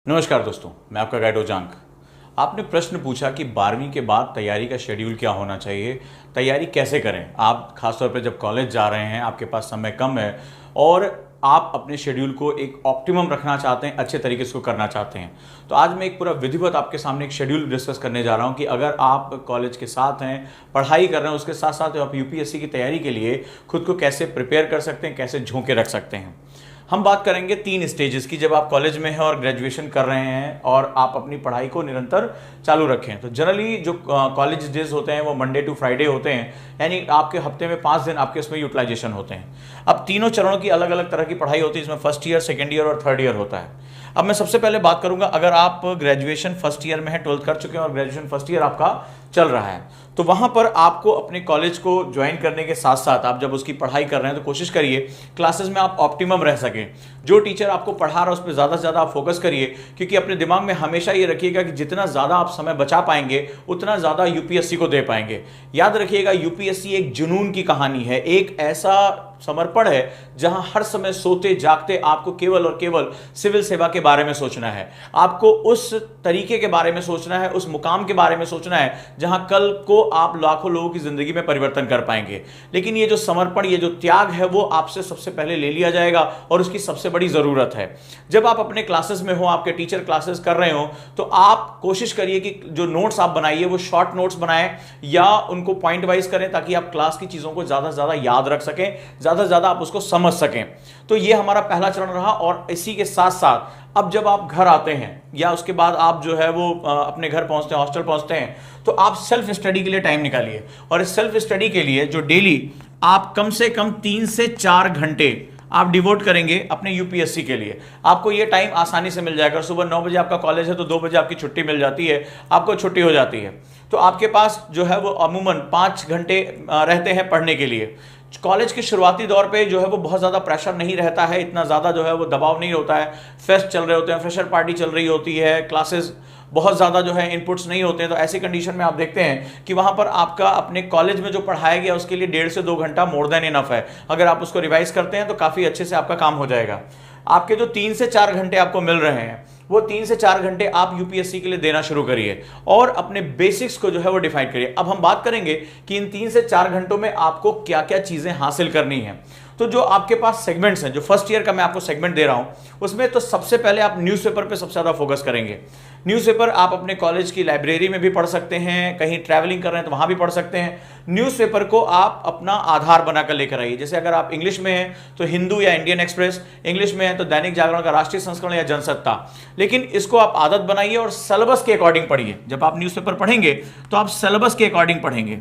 नमस्कार दोस्तों, मैं आपका गाइड ओजांक। आपने प्रश्न पूछा कि 12वीं के बाद तैयारी का शेड्यूल क्या होना चाहिए, तैयारी कैसे करें। आप खासतौर पे जब कॉलेज जा रहे हैं, आपके पास समय कम है और आप अपने शेड्यूल को एक ऑप्टिमम रखना चाहते हैं, अच्छे तरीके से उसको करना चाहते हैं। तो आज मैं एक पूरा विधिवत आपके सामने एक शेड्यूल डिस्कस करने जा रहा हूं कि अगर आप कॉलेज के साथ हैं, पढ़ाई कर रहे हैं, उसके साथ साथ आप यूपीएससी की तैयारी के लिए खुद को कैसे प्रिपेयर कर सकते हैं, कैसे झोंके रख सकते हैं। हम बात करेंगे 3 स्टेजेस की, जब आप कॉलेज में हैं और ग्रेजुएशन कर रहे हैं और आप अपनी पढ़ाई को निरंतर चालू रखें। तो जनरली जो कॉलेज डेज होते हैं वो मंडे टू फ्राइडे होते हैं, यानी आपके हफ्ते में 5 दिन आपके उसमें यूटिलाइजेशन होते हैं। अब तीनों चरणों की अलग अलग तरह की पढ़ाई होती है, इसमें फर्स्ट ईयर, सेकेंड ईयर और थर्ड ईयर होता है। अब मैं सबसे पहले बात करूंगा, अगर आप ग्रेजुएशन फर्स्ट ईयर में हैं, 12th कर चुके हैं और ग्रेजुएशन फर्स्ट ईयर आपका चल रहा है, तो वहां पर आपको अपने कॉलेज को ज्वाइन करने के साथ साथ आप जब उसकी पढ़ाई कर रहे हैं तो कोशिश करिए क्लासेस में आप ऑप्टिमम रह सकें। जो टीचर आपको पढ़ा रहा है उस पर ज़्यादा से ज़्यादा आप फोकस करिए, क्योंकि अपने दिमाग में हमेशा ये रखिएगा कि जितना ज़्यादा आप समय बचा पाएंगे उतना ज़्यादा यूपीएससी को दे पाएंगे। याद रखिएगा, यूपीएससी एक जुनून की कहानी है, एक ऐसा समर्पण है जहां हर समय सोते जागते आपको केवल और केवल सिविल सेवा के बारे में सोचना है। आपको उस तरीके के बारे में सोचना है, उस मुकाम के बारे में सोचना है जहां कल को आप लाखों लोगों की जिंदगी में परिवर्तन कर पाएंगे। लेकिन ये जो समर्पण, ये जो त्याग है, वो आपसे सबसे पहले ले लिया जाएगा और उसकी सबसे बड़ी जरूरत है। जब आप अपने क्लासेस में हो, आपके टीचर क्लासेस कर रहे हो, तो आप कोशिश करिए कि जो नोट्स आप बनाइए वो शॉर्ट नोट्स बनाएं या उनको पॉइंट वाइज करें, ताकि आप क्लास की चीजों को ज्यादा से ज्यादा याद रख सकें, ज्यादा से ज्यादा आप उसको समझ सकें। तो ये हमारा पहला चरण रहा। और इसी के साथ साथ अब जब आप घर आते हैं या उसके बाद आप जो है वो अपने घर पहुंचते हैं, हॉस्टल पहुंचते हैं, तो आप सेल्फ स्टडी के लिए टाइम निकालिए। और इस सेल्फ स्टडी के लिए जो डेली आप कम से कम 3 से 4 घंटे आप डिवोट करेंगे अपने यूपीएससी के लिए, आपको ये टाइम आसानी से मिल जाएगा। सुबह 9 बजे आपका कॉलेज है तो 2 बजे आपकी छुट्टी मिल जाती है, आपको छुट्टी हो जाती है, तो आपके पास जो है वो अमूमन 5 घंटे रहते हैं पढ़ने के लिए। कॉलेज के शुरुआती दौर पे जो है वो बहुत ज़्यादा प्रेशर नहीं रहता है, इतना ज़्यादा जो है वो दबाव नहीं होता है। फेस्ट चल रहे होते हैं, फ्रेशर पार्टी चल रही होती है, क्लासेस बहुत ज़्यादा जो है इनपुट्स नहीं होते हैं। तो ऐसी कंडीशन में आप देखते हैं कि वहाँ पर आपका अपने कॉलेज में जो पढ़ाया गया उसके लिए 1.5 से 2 घंटा मोर देन इनफ है। अगर आप उसको रिवाइज करते हैं तो काफ़ी अच्छे से आपका काम हो जाएगा। आपके जो 3 से 4 घंटे आपको मिल रहे हैं, वो 3 से 4 घंटे आप यूपीएससी के लिए देना शुरू करिए और अपने बेसिक्स को जो है वो डिफाइन करिए। अब हम बात करेंगे कि इन 3 से 4 घंटों में आपको क्या क्या चीजें हासिल करनी है। तो जो आपके पास सेगमेंट्स हैं, जो फर्स्ट ईयर का मैं आपको सेगमेंट दे रहा हूं, उसमें तो सबसे पहले आप न्यूज़पेपर पे सबसे ज्यादा फोकस करेंगे। न्यूज़पेपर आप अपने कॉलेज की लाइब्रेरी में भी पढ़ सकते हैं, कहीं ट्रैवलिंग कर रहे हैं तो वहां भी पढ़ सकते हैं। न्यूज़पेपर को आप अपना आधार बनाकर लेकर आइए। जैसे अगर आप इंग्लिश में हैं तो हिंदू या इंडियन एक्सप्रेस, इंग्लिश में है तो दैनिक जागरण का राष्ट्रीय संस्करण या जनसत्ता। लेकिन इसको आप आदत बनाइए और सिलेबस के अकॉर्डिंग पढ़िए। जब आप न्यूज़पेपर पढ़ेंगे तो आप सिलेबस के अकॉर्डिंग पढ़ेंगे।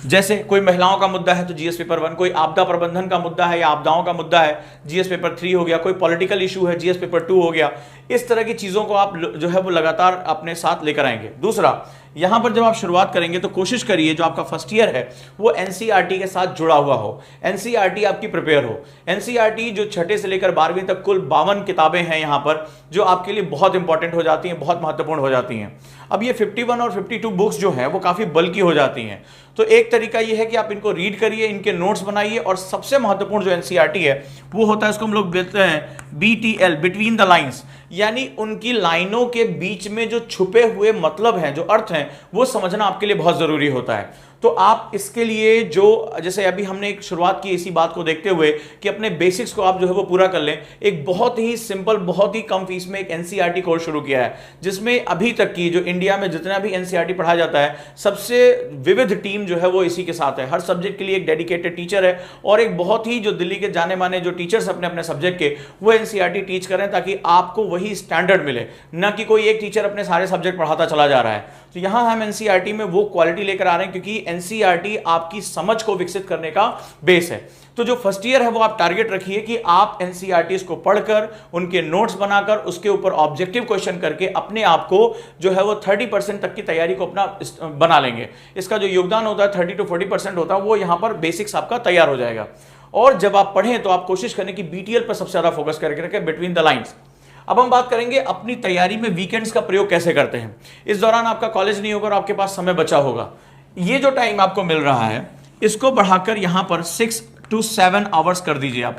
जैसे कोई महिलाओं का मुद्दा है तो जीएस पेपर 1, कोई आपदा प्रबंधन का मुद्दा है या आपदाओं का मुद्दा है, जीएस पेपर 3 हो गया, कोई पॉलिटिकल इशू है, जीएस पेपर 2 हो गया। इस तरह की चीजों को आप जो है वो लगातार अपने साथ लेकर आएंगे। दूसरा, यहां पर जब आप शुरुआत करेंगे तो कोशिश करिए जो आपका फर्स्ट ईयर है वो एनसीईआरटी के साथ जुड़ा हुआ हो, एनसीईआरटी आपकी प्रिपेयर हो। एनसीईआरटी जो 6 से लेकर 12वीं तक कुल 52 किताबें हैं यहां पर, जो आपके लिए बहुत इंपॉर्टेंट हो जाती हैं, बहुत महत्वपूर्ण हो जाती हैं। अब ये 51 और 52 बुक्स जो हैं वो काफी बल्कि हो जाती हैं, तो एक तरीका ये है कि आप इनको रीड करिए, इनके नोट्स बनाइए। और सबसे महत्वपूर्ण जो एनसीईआरटी है वो होता है, इसको हम लोग बोलते हैं बीटीएल, बिटवीन द लाइंस, यानी उनकी लाइनों के बीच में जो छुपे हुए मतलब हैं, जो अर्थ हैं, वो समझना आपके लिए बहुत जरूरी होता है। तो आप इसके लिए जो, जैसे अभी हमने एक शुरुआत की इसी बात को देखते हुए कि अपने बेसिक्स को आप जो है वो पूरा कर लें, एक बहुत ही सिंपल, बहुत ही कम फीस में एक एनसीईआरटी कोर्स शुरू किया है, जिसमें अभी तक की जो इंडिया में जितना भी एनसीईआरटी पढ़ाया जाता है, सबसे विविध टीम जो है वो इसी के साथ है। हर सब्जेक्ट के लिए एक डेडिकेटेड टीचर है और एक बहुत ही जो दिल्ली के जाने माने जो टीचर्स अपने अपने सब्जेक्ट के, वो एनसीईआरटी टीच करें, ताकि आपको वही स्टैंडर्ड मिले, न कि कोई एक टीचर अपने सारे सब्जेक्ट पढ़ाता चला जा रहा है। तो यहां हम एनसीईआरटी में वो क्वालिटी लेकर आ रहे हैं, क्योंकि एनसीईआरटी आपकी समझ को विकसित करने का बेस है। तो जो फर्स्ट ईयर है वो आप टारगेट रखिए कि आप एनसीईआरटी को पढ़कर, उनके नोट्स बनाकर, उसके ऊपर ऑब्जेक्टिव क्वेश्चन करके अपने आप को जो है वो 30% तक की तैयारी को अपना बना लेंगे। इसका जो योगदान होता है 30 to 40% होता है, वो यहां पर बेसिक्स आपका तैयार हो जाएगा। और जब आप पढ़ें तो आप कोशिश करें कि बीटीएल पर सबसे ज्यादा फोकस करके रखें, बिटवीन द लाइंस। अब हम बात करेंगे अपनी तैयारी में वीकेंड्स का प्रयोग कैसे करते हैं। इस दौरान आपका कॉलेज नहीं होगा और आपके पास समय बचा होगा। ये जो टाइम आपको मिल रहा है इसको बढ़ाकर यहां पर 6 to 7 आवर्स कर दीजिए आप।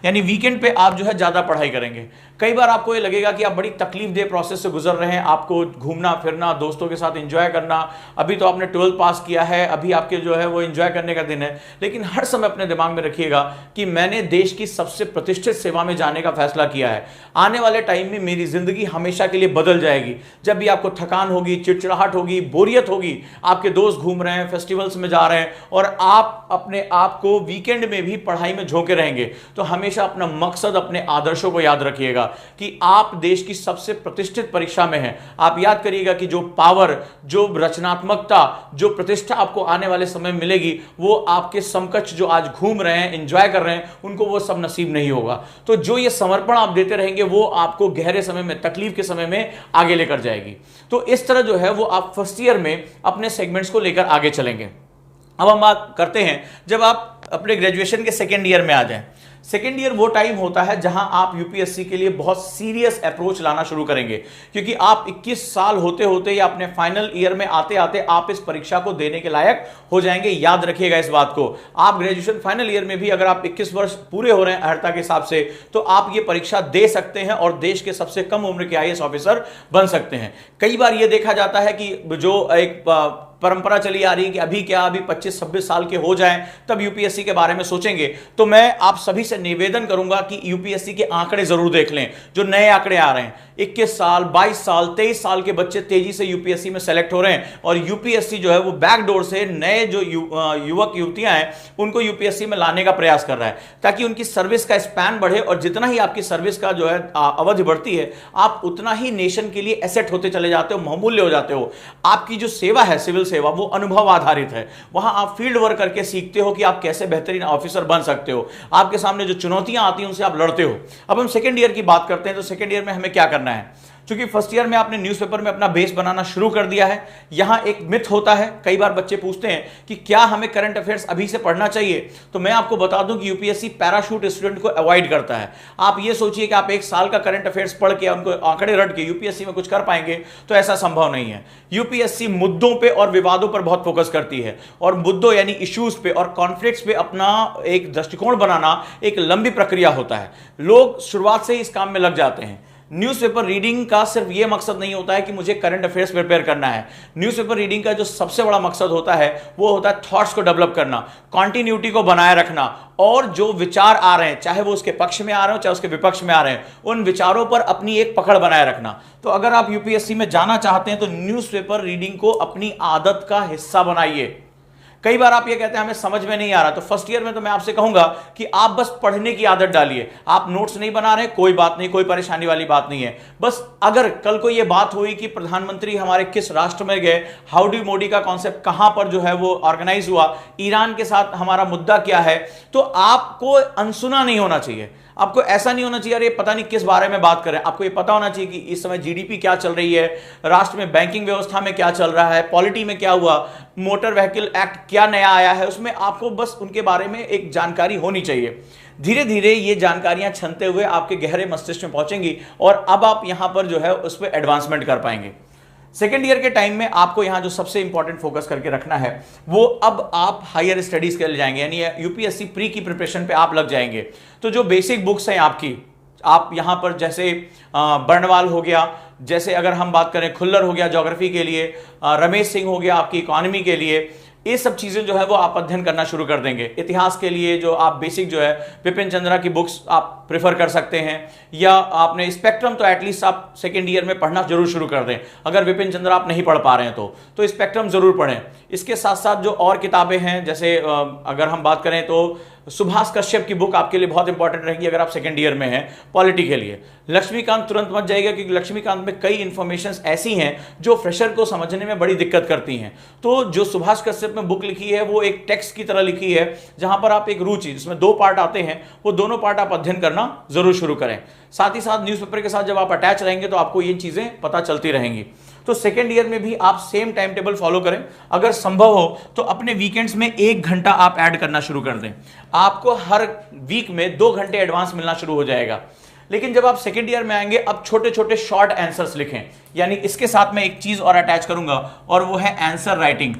यानी वीकेंड पे आप जो है ज़्यादा पढ़ाई करेंगे। कई बार आपको ये लगेगा कि आप बड़ी तकलीफ दे प्रोसेस से गुजर रहे हैं, आपको घूमना फिरना, दोस्तों के साथ एंजॉय करना, अभी तो आपने 12th पास किया है, अभी आपके जो है वो एंजॉय करने का दिन है। लेकिन हर समय अपने दिमाग में रखिएगा कि मैंने देश की सबसे प्रतिष्ठित सेवा में जाने का फैसला किया है। आने वाले टाइम में मेरी जिंदगी हमेशा के लिए बदल जाएगी। जब भी आपको थकान होगी, चिड़चिड़ाहट होगी, बोरियत होगी, आपके दोस्त घूम रहे हैं, फेस्टिवल्स में जा रहे हैं और आप अपने आप को वीकेंड में भी पढ़ाई में झोंके रहेंगे, तो हमेशा अपना मकसद, अपने आदर्शों को याद रखिएगा कि आप देश की सबसे प्रतिष्ठित परीक्षा में हैं। आप याद करिएगा कि जो पावर, जो रचनात्मकता, जो प्रतिष्ठा आपको आने वाले समय में मिलेगी, वो आपके समकक्ष जो आज घूम रहे हैं, एंजॉय कर रहे हैं, उनको वो सब नसीब नहीं होगा। तो जो ये समर्पण आप देते रहेंगे वो आपको गहरे समय में, तकलीफ के समय में आगे लेकर जाएगी। तो इस तरह जो है वो आप फर्स्ट ईयर में अपने सेगमेंट्स को लेकर आगे चलेंगे। अब हम बात करते हैं जब आप अपने ग्रेजुएशन के सेकेंड ईयर में आ जाएं। सेकेंड ईयर वो टाइम होता है जहां आप यूपीएससी के लिए बहुत सीरियस अप्रोच लाना शुरू करेंगे, क्योंकि आप 21 साल होते होते या अपने फाइनल ईयर में आते आते आप इस परीक्षा को देने के लायक हो जाएंगे। याद रखिएगा इस बात को। आप ग्रेजुएशन फाइनल ईयर में भी अगर आप 21 वर्ष पूरे हो रहे हैं अर्हता के हिसाब से, तो आप ये परीक्षा दे सकते हैं और देश के सबसे कम उम्र के आईएएस ऑफिसर बन सकते हैं। कई बार यह देखा जाता है कि जो एक परंपरा चली आ रही है कि अभी क्या, अभी 25-26 साल के हो जाएं तब यूपीएससी के बारे में सोचेंगे। तो मैं आप सभी से निवेदन करूंगा कि यूपीएससी के आंकड़े जरूर देख लें, जो नए आंकड़े आ रहे हैं। 21 साल, 22 साल, 23 साल के बच्चे तेजी से यूपीएससी में सेलेक्ट हो रहे हैं और यूपीएससी जो है वो बैकडोर से नए जो युवक युवतियां हैं उनको यूपीएससी में लाने का प्रयास कर रहा है, ताकि उनकी सर्विस का स्पैन बढ़े। और जितना ही आपकी सर्विस का जो है अवधि बढ़ती है, आप उतना ही नेशन के लिए एसेट होते चले जाते हो, बहुमूल्य हो जाते हो। आपकी जो सेवा है, सिविल सेवा, वो अनुभव आधारित है। वहां आप फील्ड वर्क करके सीखते हो कि आप कैसे बेहतरीन ऑफिसर बन सकते हो। आपके सामने जो चुनौतियां आती हैं उनसे आप लड़ते हो। अब हम सेकंड ईयर की बात करते हैं, तो सेकंड ईयर में हमें क्या करना है? क्योंकि फर्स्ट ईयर में आपने न्यूज़पेपर में अपना बेस बनाना शुरू कर दिया है। यहां एक मिथ होता है, कई बार बच्चे पूछते हैं कि क्या हमें करंट अफेयर्स अभी से पढ़ना चाहिए? तो मैं आपको बता दूं कि यूपीएससी पैराशूट स्टूडेंट को अवॉइड करता है। आप ये सोचिए कि आप एक साल का करंट अफेयर्स पढ़ के उनको आंकड़े रट के यूपीएससी में कुछ कर पाएंगे, तो ऐसा संभव नहीं है। यूपीएससी मुद्दों पर और विवादों पर बहुत फोकस करती है, और मुद्दों यानी इश्यूज पे और कॉन्फ्लिक्ट्स पे अपना एक दृष्टिकोण बनाना एक लंबी प्रक्रिया होता है। लोग शुरुआत से ही इस काम में लग जाते हैं। न्यूज़पेपर रीडिंग का सिर्फ यह मकसद नहीं होता है कि मुझे करंट अफेयर्स प्रिपेयर करना है। न्यूज़पेपर रीडिंग का जो सबसे बड़ा मकसद होता है वो होता है थॉट्स को डेवलप करना, कॉन्टिन्यूटी को बनाए रखना, और जो विचार आ रहे हैं, चाहे वो उसके पक्ष में आ रहे हो चाहे उसके विपक्ष में आ रहे हैं, उन विचारों पर अपनी एक पकड़ बनाए रखना। तो अगर आप यूपीएससी में जाना चाहते हैं तो न्यूज़पेपर रीडिंग को अपनी आदत का हिस्सा बनाइए। कई बार आप ये कहते हैं हमें समझ में नहीं आ रहा, तो फर्स्ट ईयर में तो मैं आपसे कहूंगा कि आप बस पढ़ने की आदत डालिए। आप नोट्स नहीं बना रहे, कोई बात नहीं, कोई परेशानी वाली बात नहीं है। बस अगर कल को ये बात हुई कि प्रधानमंत्री हमारे किस राष्ट्र में गए, हाउडी मोदी का कॉन्सेप्ट कहां पर जो है वो ऑर्गेनाइज हुआ, ईरान के साथ हमारा मुद्दा क्या है, तो आपको अनसुना नहीं होना चाहिए। आपको ऐसा नहीं होना चाहिए अरे पता नहीं किस बारे में बात कर रहे हैं। आपको ये पता होना चाहिए कि इस समय जीडीपी क्या चल रही है, राष्ट्र में बैंकिंग व्यवस्था में क्या चल रहा है, पॉलिटी में क्या हुआ, मोटर व्हीकल एक्ट क्या नया आया है, उसमें आपको बस उनके बारे में एक जानकारी होनी चाहिए। धीरे धीरे ये जानकारियां छनते हुए आपके गहरे मस्तिष्क में पहुंचेंगी और अब आप यहां पर जो है उस पर एडवांसमेंट कर पाएंगे। सेकेंड ईयर के टाइम में आपको यहां जो सबसे इंपॉर्टेंट फोकस करके रखना है वो अब आप हायर स्टडीज के लिए जाएंगे, यानी यूपीएससी प्री की प्रिपरेशन पे आप लग जाएंगे। तो जो बेसिक बुक्स हैं आपकी, आप यहां पर जैसे बर्नवाल हो गया, जैसे अगर हम बात करें खुल्लर हो गया ज्योग्राफी के लिए, रमेश सिंह हो गया आपकी इकोनॉमी के लिए, ये सब चीजें जो है वो आप अध्ययन करना शुरू कर देंगे। इतिहास के लिए जो आप बेसिक जो है विपिन चंद्रा की बुक्स आप प्रेफर कर सकते हैं, या आपने स्पेक्ट्रम तो एटलीस्ट आप सेकेंड ईयर में पढ़ना जरूर शुरू कर दें। अगर विपिन चंद्रा आप नहीं पढ़ पा रहे हैं तो स्पेक्ट्रम जरूर पढ़ें। इसके साथ साथ जो और किताबें हैं, जैसे अगर हम बात करें तो सुभाष कश्यप की बुक आपके लिए बहुत इंपॉर्टेंट रहेगी अगर आप सेकंड ईयर में हैं पॉलिटी के लिए। लक्ष्मीकांत तुरंत मत जाएगा, क्योंकि लक्ष्मीकांत में कई इंफॉर्मेशंस ऐसी हैं जो फ्रेशर को समझने में बड़ी दिक्कत करती हैं। तो जो सुभाष कश्यप में बुक लिखी है वो एक टेक्स्ट की तरह लिखी है, जहां पर आप एक रुचि, जिसमें 2 पार्ट आते हैं, वो दोनों पार्ट आप अध्ययन करना जरूर शुरू करें। साथ ही साथ न्यूज़पेपर के साथ जब आप अटैच रहेंगे तो आपको ये चीजें पता चलती रहेंगी। तो सेकेंड ईयर में भी आप सेम टाइम टेबल फॉलो करें। अगर संभव हो तो अपने वीकेंड्स में 1 घंटा आप ऐड करना शुरू कर दें। आपको हर वीक में 2 घंटे एडवांस मिलना शुरू हो जाएगा। लेकिन जब आप सेकेंड ईयर में आएंगे, अब छोटे छोटे शॉर्ट आंसर्स लिखें। यानी इसके साथ मैं एक चीज और अटैच करूंगा और वो है आंसर राइटिंग।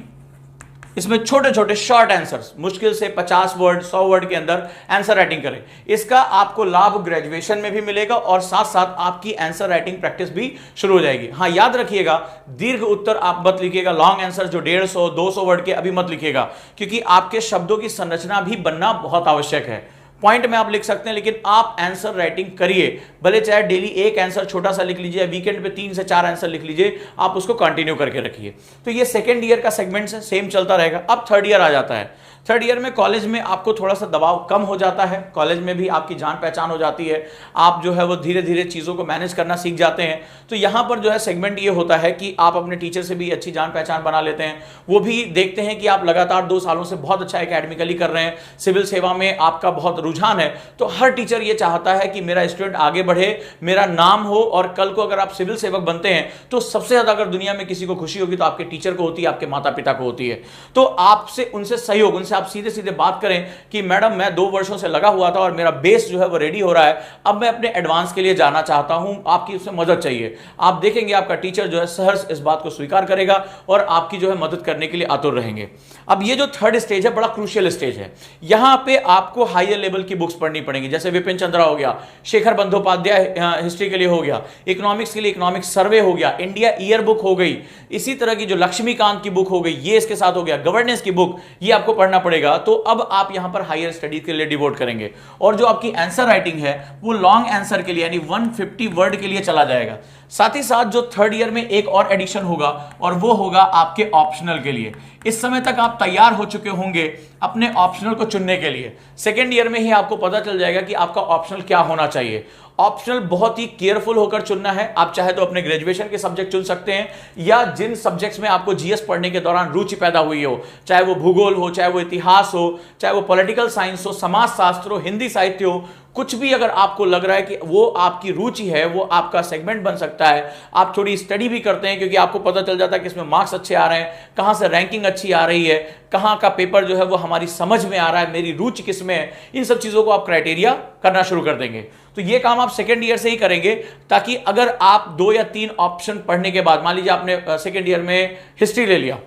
इसमें छोटे छोटे शॉर्ट आंसर्स, मुश्किल से 50 वर्ड 100 वर्ड के अंदर आंसर राइटिंग करें। इसका आपको लाभ ग्रेजुएशन में भी मिलेगा और साथ साथ आपकी आंसर राइटिंग प्रैक्टिस भी शुरू हो जाएगी। हाँ, याद रखिएगा, दीर्घ उत्तर आप मत लिखिएगा, लॉन्ग आंसर जो 150 200 वर्ड के अभी मत लिखिएगा, क्योंकि आपके शब्दों की संरचना भी बनना बहुत आवश्यक है। पॉइंट में आप लिख सकते हैं, लेकिन आप आंसर राइटिंग करिए, भले चाहे डेली एक आंसर छोटा सा लिख लीजिए, वीकेंड पे 3 से 4 आंसर लिख लीजिए, आप उसको कंटिन्यू करके रखिए। तो ये सेकेंड ईयर का सेगमेंट है, सेम चलता रहेगा। अब थर्ड ईयर आ जाता है। थर्ड ईयर में कॉलेज में आपको थोड़ा सा दबाव कम हो जाता है, कॉलेज में भी आपकी जान पहचान हो जाती है, आप जो है वो धीरे धीरे चीज़ों को मैनेज करना सीख जाते हैं। तो यहाँ पर जो है सेगमेंट ये होता है कि आप अपने टीचर से भी अच्छी जान पहचान बना लेते हैं, वो भी देखते हैं कि आप लगातार 2 सालों से बहुत अच्छा एकेडमिकली कर रहे हैं, सिविल सेवा में आपका बहुत रुझान है। तो हर टीचर ये चाहता है कि मेरा स्टूडेंट आगे बढ़े, मेरा नाम हो, और कल को अगर आप सिविल सेवक बनते हैं तो सबसे ज़्यादा अगर दुनिया में किसी को खुशी होगी तो आपके टीचर को होती है, आपके माता पिता को होती है। तो आपसे उनसे सहयोग, उनसे आप सीधे सीधे बात करें कि मैडम मैं 2 वर्षों से लगा हुआ था और मेरा बेस जो है वो रेडी हो रहा है, अब मैं अपने एडवांस के लिए जाना चाहता हूं, आपकी उसमें मदद चाहिए। आप देखेंगे आपका टीचर जो है सहर्ष इस बात को स्वीकार करेगा और आपकी जो है मदद करने के लिए आतुर रहेंगे। अब ये जो थर्ड स्टेज है बड़ा क्रूशियल स्टेज है, यहां पे आपको हायर लेवल की बुक्स पढ़नी पड़ेंगी, जैसे विपिन चंद्रा हो गया, शेखर बंदोपाध्याय हिस्ट्री के लिए हो गया, इकोनॉमिक्स के लिए इकोनॉमिक सर्वे हो गया, इंडिया ईयर बुक हो गई, इसी तरह की जो लक्ष्मीकांत की बुक हो गई ये इसके साथ हो गया, गवर्नेंस की बुक ये आपको पढ़ना पड़ेगा। तो अब आप यहां पर हायर स्टडीज के लिए डिवोट करेंगे, और जो आपकी आंसर राइटिंग है वो लॉन्ग आंसर के लिए यानी 150 वर्ड के लिए चला जाएगा। साथ ही साथ जो थर्ड ईयर में एक और एडिशन होगा और वो होगा आपके ऑप्शनल के लिए। इस समय तक आप तैयार हो चुके होंगे अपने ऑप्शनल को चुनने के लिए, सेकेंड ईयर में ही आपको पता चल जाएगा कि आपका ऑप्शनल क्या होना चाहिए। ऑप्शनल बहुत ही केयरफुल होकर चुनना है। आप चाहे तो अपने ग्रेजुएशन के सब्जेक्ट चुन सकते हैं, या जिन सब्जेक्ट्स में आपको जीएस पढ़ने के दौरान रुचि पैदा हुई हो, चाहे वो भूगोल हो, चाहे वो इतिहास हो, चाहे वो पॉलिटिकल साइंस हो, समाज शास्त्र हो, हिंदी साहित्य हो, कुछ भी अगर आपको लग रहा है कि वो आपकी रुचि है, वो आपका सेगमेंट बन सकता है। आप थोड़ी स्टडी भी करते हैं क्योंकि आपको पता चल जाता है कि इसमें मार्क्स अच्छे आ रहे हैं, कहाँ से रैंकिंग अच्छी आ रही है, कहाँ का पेपर जो है वो हमारी समझ में आ रहा है, मेरी रुचि किस में है, इन सब चीज़ों को आप क्राइटेरिया करना शुरू कर देंगे। तो ये काम आप सेकेंड ईयर से ही करेंगे, ताकि अगर आप 2 या 3 ऑप्शन पढ़ने के बाद, मान लीजिए आपने सेकेंड ईयर में हिस्ट्री ले लिया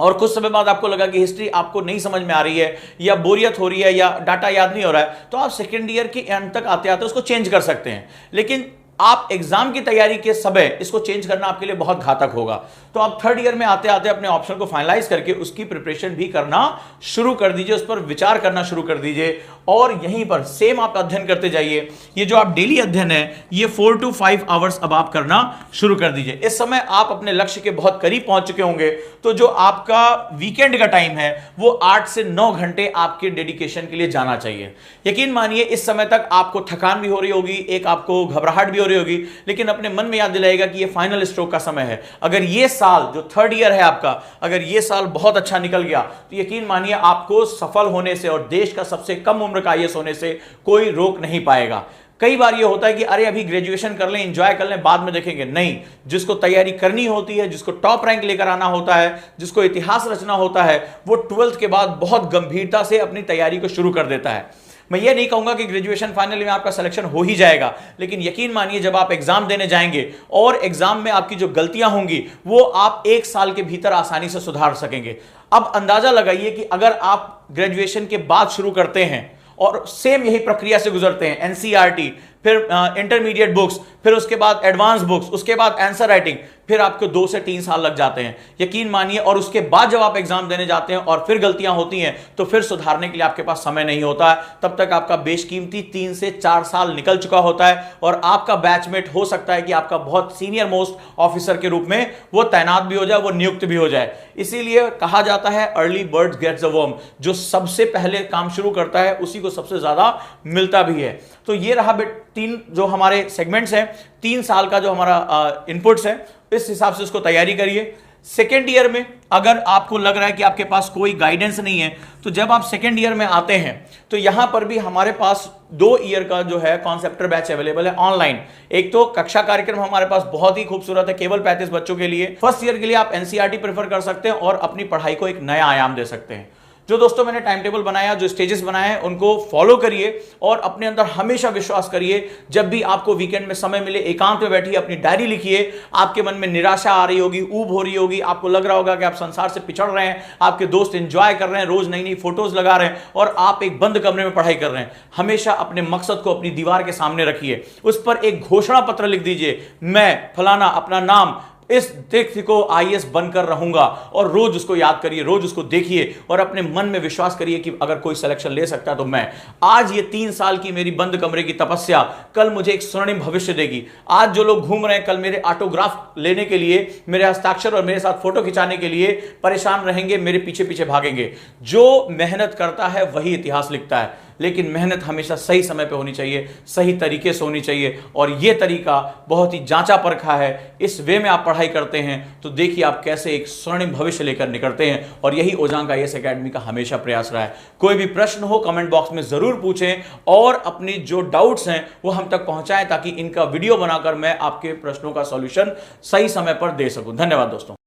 और कुछ समय बाद आपको लगा कि हिस्ट्री आपको नहीं समझ में आ रही है, या बोरियत हो रही है, या डाटा याद नहीं हो रहा है, तो आप सेकेंड ईयर के अंत तक आते आते उसको चेंज कर सकते हैं। लेकिन आप एग्जाम की तैयारी के समय इसको चेंज करना आपके लिए बहुत घातक होगा। तो आप थर्ड ईयर में आते आते अपने ऑप्शन को फाइनलाइज करके उसकी प्रिपरेशन भी करना शुरू कर दीजिए, उस पर विचार करना शुरू कर दीजिए, और यहीं पर सेम आप अध्ययन करते जाइए। ये जो आप डेली अध्ययन है ये 4 to 5 आवर्स अब आप करना शुरू कर दीजिए। इस समय आप अपने लक्ष्य के बहुत करीब पहुंच चुके होंगे, तो जो आपका वीकेंड का टाइम है वो 8 से 9 घंटे आपके डेडिकेशन के लिए जाना चाहिए। यकीन मानिए इस समय तक आपको थकान भी हो रही होगी, एक आपको घबराहट भी हो रही होगी, लेकिन अपने मन में याद दिलाएगा कि ये फाइनल स्ट्रोक का समय है। अगर ये साल जो थर्ड ईयर है आपका, अगर ये साल बहुत अच्छा निकल गया तो यकीन मानिए आपको सफल होने से और देश का सबसे कम उम्र का आईएएस होने से कोई रोक नहीं पाएगा। कई बार ये होता है कि अरे अभी ग्रेजुएशन कर लें, एंजॉय कर लें, बाद में देखेंगे। नहीं, जिसको तैयारी करनी होती है, जिसको टॉप रैंक लेकर आना होता है, जिसको इतिहास रचना होता है, वो 12th के बाद बहुत गंभीरता से अपनी तैयारी को शुरू कर देता है। मैं ये नहीं कहूंगा कि ग्रेजुएशन फाइनल में आपका सिलेक्शन हो ही जाएगा, लेकिन यकीन मानिए जब आप एग्जाम देने जाएंगे और एग्जाम में आपकी जो गलतियां होंगी वो आप 1 साल के भीतर आसानी से सुधार सकेंगे। अब अंदाजा लगाइए कि अगर आप ग्रेजुएशन के बाद शुरू करते हैं और सेम यही प्रक्रिया से गुजरते हैं, एनसीईआरटी, फिर इंटरमीडिएट बुक्स, फिर उसके बाद एडवांस बुक्स, उसके बाद आंसर राइटिंग, फिर आपको 2 से 3 साल लग जाते हैं, यकीन मानिए। और उसके बाद जब आप एग्जाम देने जाते हैं और फिर गलतियां होती हैं तो फिर सुधारने के लिए आपके पास समय नहीं होता है। तब तक आपका बेशकीमती 3 से 4 साल निकल चुका होता है और आपका बैचमेट हो सकता है कि आपका बहुत सीनियर मोस्ट ऑफिसर के रूप में वो तैनात भी हो जाए, वो नियुक्त भी हो जाए। इसीलिए कहा जाता है early birds gets the worm, जो सबसे पहले काम शुरू करता है उसी को सबसे ज्यादा मिलता भी है। तो ये रहा 3 जो हमारे सेगमेंट्स हैं, 3 साल का जो हमारा इनपुट्स है, इस हिसाब से उसको तैयारी करिए। सेकेंड ईयर में अगर आपको लग रहा है कि आपके पास कोई गाइडेंस नहीं है, तो जब आप सेकेंड ईयर में आते हैं तो यहां पर भी हमारे पास 2 ईयर का जो है कॉन्सेप्टर बैच अवेलेबल है ऑनलाइन। एक तो कक्षा कार्यक्रम हमारे पास बहुत ही खूबसूरत है केवल 35 बच्चों के लिए। फर्स्ट ईयर के लिए आप एनसीईआरटी प्रेफर कर सकते हैं और अपनी पढ़ाई को एक नया आयाम दे सकते हैं। जो दोस्तों मैंने टाइम टेबल बनाया, जो स्टेजेस बनाए हैं, उनको फॉलो करिए और अपने अंदर हमेशा विश्वास करिए। जब भी आपको वीकेंड में समय मिले, एकांत में बैठिए, अपनी डायरी लिखिए। आपके मन में निराशा आ रही होगी, ऊब हो रही होगी, आपको लग रहा होगा कि आप संसार से पिछड़ रहे हैं, आपके दोस्त एंजॉय कर रहे हैं, रोज नई नई फोटोज लगा रहे हैं और आप एक बंद कमरे में पढ़ाई कर रहे हैं। हमेशा अपने मकसद को अपनी दीवार के सामने रखिए, उस पर एक घोषणा पत्र लिख दीजिए, मैं फलाना अपना नाम इस व्यक्ति को आईएएस बनकर रहूंगा, और रोज उसको याद करिए, रोज उसको देखिए और अपने मन में विश्वास करिए कि अगर कोई सिलेक्शन ले सकता है तो मैं। आज ये 3 साल की मेरी बंद कमरे की तपस्या कल मुझे एक स्वर्णिम भविष्य देगी। आज जो लोग घूम रहे हैं, कल मेरे ऑटोग्राफ लेने के लिए, मेरे हस्ताक्षर और मेरे साथ फोटो खिंचाने के लिए परेशान रहेंगे, मेरे पीछे पीछे भागेंगे। जो मेहनत करता है वही इतिहास लिखता है, लेकिन मेहनत हमेशा सही समय पे होनी चाहिए, सही तरीके से होनी चाहिए, और यह तरीका बहुत ही जांचा परखा है। इस वे में आप पढ़ाई करते हैं तो देखिए आप कैसे एक स्वर्णिम भविष्य लेकर निकलते हैं, और यही ओजांग आईएएस एकेडमी का हमेशा प्रयास रहा है। कोई भी प्रश्न हो कमेंट बॉक्स में जरूर पूछें और अपनी जो डाउट्स हैं वो हम तक पहुंचाएं, ताकि इनका वीडियो बनाकर मैं आपके प्रश्नों का सॉल्यूशन सही समय पर दे सकूं। धन्यवाद दोस्तों।